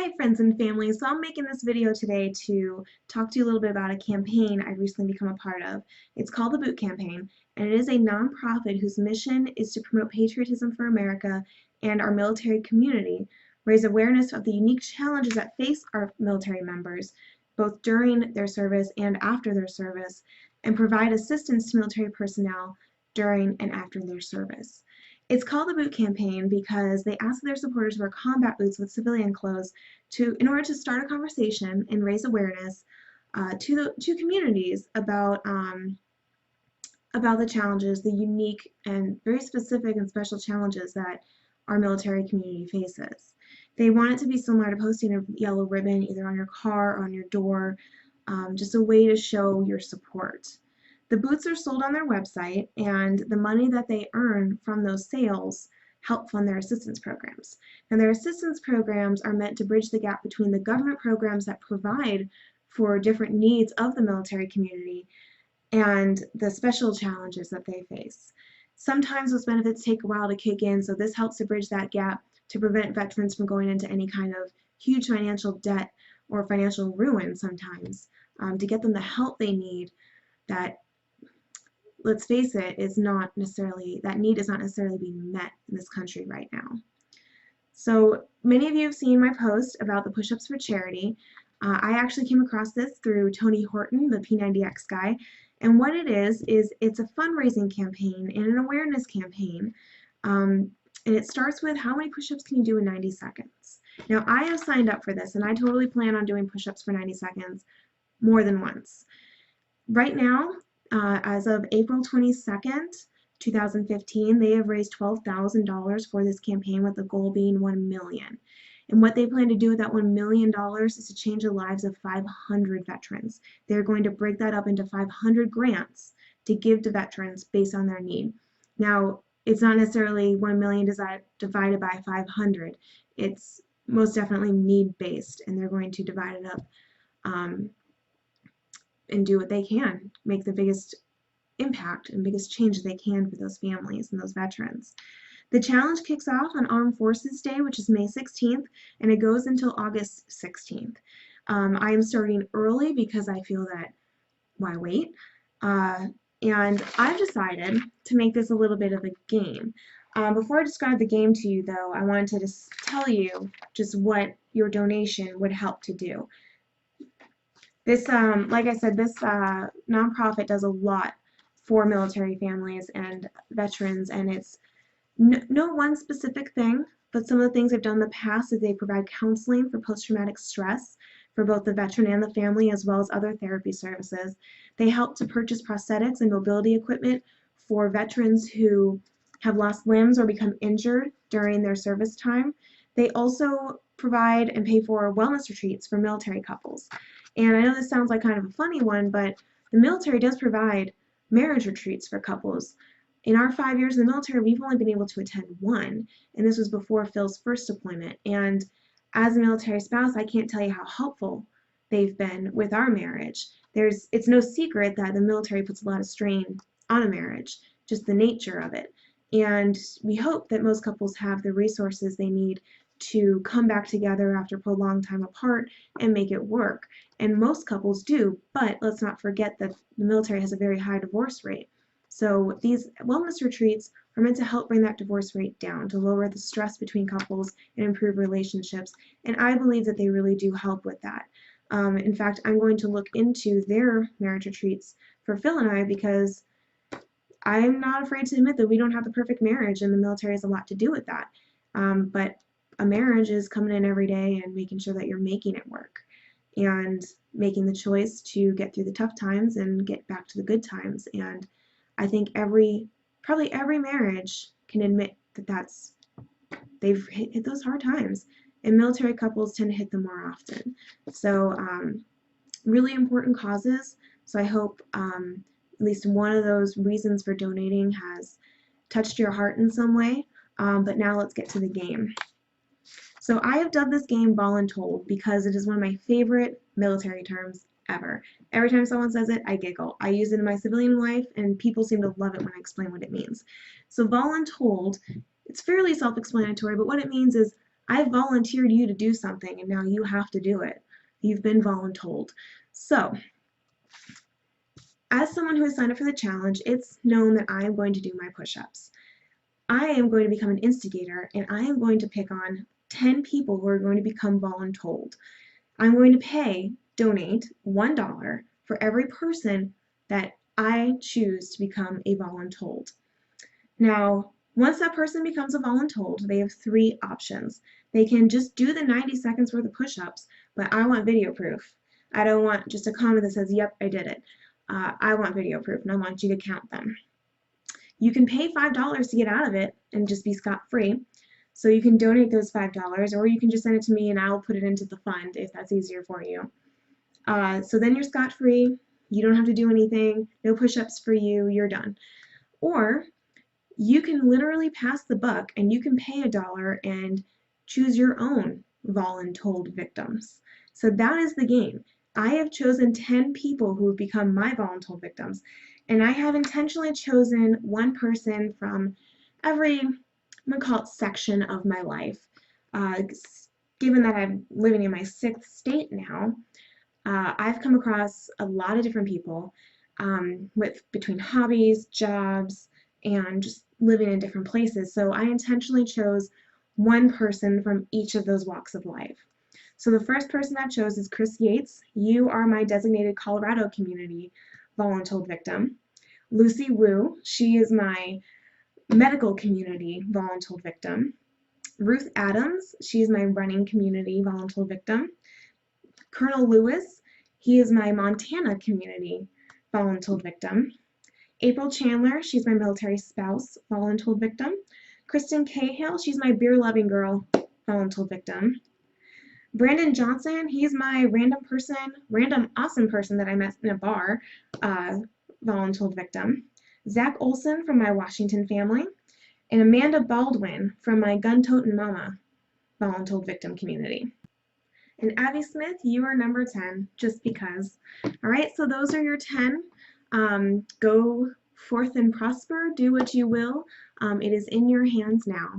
Hi friends and family, so I'm making this video today to talk to you a little bit about a campaign I've recently become a part of. It's called the Boot Campaign, and it is a nonprofit whose mission is to promote patriotism for America and our military community, raise awareness of the unique challenges that face our military members, both during their service and after their service, and provide assistance to military personnel during and after their service. It's called the Boot Campaign because they ask their supporters to wear combat boots with civilian clothes in order to start a conversation and raise awareness to communities about the challenges, the unique and very specific and special challenges that our military community faces. They want it to be similar to posting a yellow ribbon either on your car or on your door, just a way to show your support. The boots are sold on their website, and the money that they earn from those sales help fund their assistance programs. And their assistance programs are meant to bridge the gap between the government programs that provide for different needs of the military community and the special challenges that they face. Sometimes those benefits take a while to kick in, so this helps to bridge that gap to prevent veterans from going into any kind of huge financial debt or financial ruin sometimes, to get them the help they need that, let's face it, that need is not necessarily being met in this country right now. So many of you have seen my post about the push-ups for charity. I actually came across this through Tony Horton, the P90X guy, and what it is it's a fundraising campaign and an awareness campaign, and it starts with how many push-ups can you do in 90 seconds. Now I have signed up for this and I totally plan on doing push-ups for 90 seconds more than once. Right now, as of April 22nd, 2015, they have raised $12,000 for this campaign with the goal being $1 million. And what they plan to do with that $1 million is to change the lives of 500 veterans. They're going to break that up into 500 grants to give to veterans based on their need. Now, it's not necessarily 1 million divided by 500. It's most definitely need-based, and they're going to divide it up and do what they can, make the biggest impact and biggest change they can for those families and those veterans. The challenge kicks off on Armed Forces Day, which is May 16th, and it goes until August 16th. I am starting early because I feel that, why wait? And I've decided to make this a little bit of a game. Before I describe the game to you, though, I wanted to just tell you just what your donation would help to do. This, like I said, this nonprofit does a lot for military families and veterans, and it's no one specific thing, but some of the things they've done in the past is they provide counseling for post-traumatic stress for both the veteran and the family, as well as other therapy services. They help to purchase prosthetics and mobility equipment for veterans who have lost limbs or become injured during their service time. They also provide and pay for wellness retreats for military couples. And I know this sounds like kind of a funny one, but the military does provide marriage retreats for couples. In our 5 years in the military, we've only been able to attend one, and this was before Phil's first deployment. And as a military spouse, I can't tell you how helpful they've been with our marriage. It's no secret that the military puts a lot of strain on a marriage, just the nature of it. And we hope that most couples have the resources they need to come back together after a prolonged time apart and make it work. And most couples do, but let's not forget that the military has a very high divorce rate. So these wellness retreats are meant to help bring that divorce rate down, to lower the stress between couples and improve relationships. And I believe that they really do help with that. In fact, I'm going to look into their marriage retreats for Phil and I, because I'm not afraid to admit that we don't have the perfect marriage, and the military has a lot to do with that. But a marriage is coming in every day and making sure that you're making it work and making the choice to get through the tough times and get back to the good times. And I think probably every marriage can admit that they've hit those hard times, and military couples tend to hit them more often. So really important causes. So I hope at least one of those reasons for donating has touched your heart in some way. But now let's get to the game. So I have dubbed this game Voluntold because it is one of my favorite military terms ever. Every time someone says it, I giggle. I use it in my civilian life, and people seem to love it when I explain what it means. So voluntold, it's fairly self-explanatory, but what it means is I volunteered you to do something and now you have to do it. You've been voluntold. So, as someone who has signed up for the challenge, it's known that I am going to do my push-ups. I am going to become an instigator and I am going to pick on 10 people who are going to become voluntold. I'm going to donate $1 for every person that I choose to become a voluntold. Now, once that person becomes a voluntold, they have 3 options. They can just do the 90 seconds worth of push-ups, but I want video proof. I don't want just a comment that says, yep, I did it. I want video proof and I want you to count them. You can pay $5 to get out of it and just be scot-free. So you can donate those $5 or you can just send it to me and I'll put it into the fund if that's easier for you. So then you're scot-free. You don't have to do anything. No push-ups for you. You're done. Or you can literally pass the buck and you can pay $1 and choose your own voluntold victims. So that is the game. I have chosen 10 people who have become my voluntold victims, and I have intentionally chosen one person from every, I'm going to call it section of my life. Given that I'm living in my 6th state now, I've come across a lot of different people between hobbies, jobs, and just living in different places. So I intentionally chose one person from each of those walks of life. So the first person I chose is Chris Yates. You are my designated Colorado community voluntold victim. Lucy Wu, she is my medical community voluntold victim. Ruth Adams, she's my running community voluntold victim. Colonel Lewis, he is my Montana community voluntold victim. April Chandler, she's my military spouse voluntold victim. Kristen Cahill, she's my beer-loving girl voluntold victim. Brandon Johnson, he's my random awesome person that I met in a bar, voluntold victim. Zach Olson from my Washington family. And Amanda Baldwin from my gun-toting mama voluntold victim community. And Abby Smith, you are number 10, just because. All right, so those are your 10. Go forth and prosper, do what you will. It is in your hands now.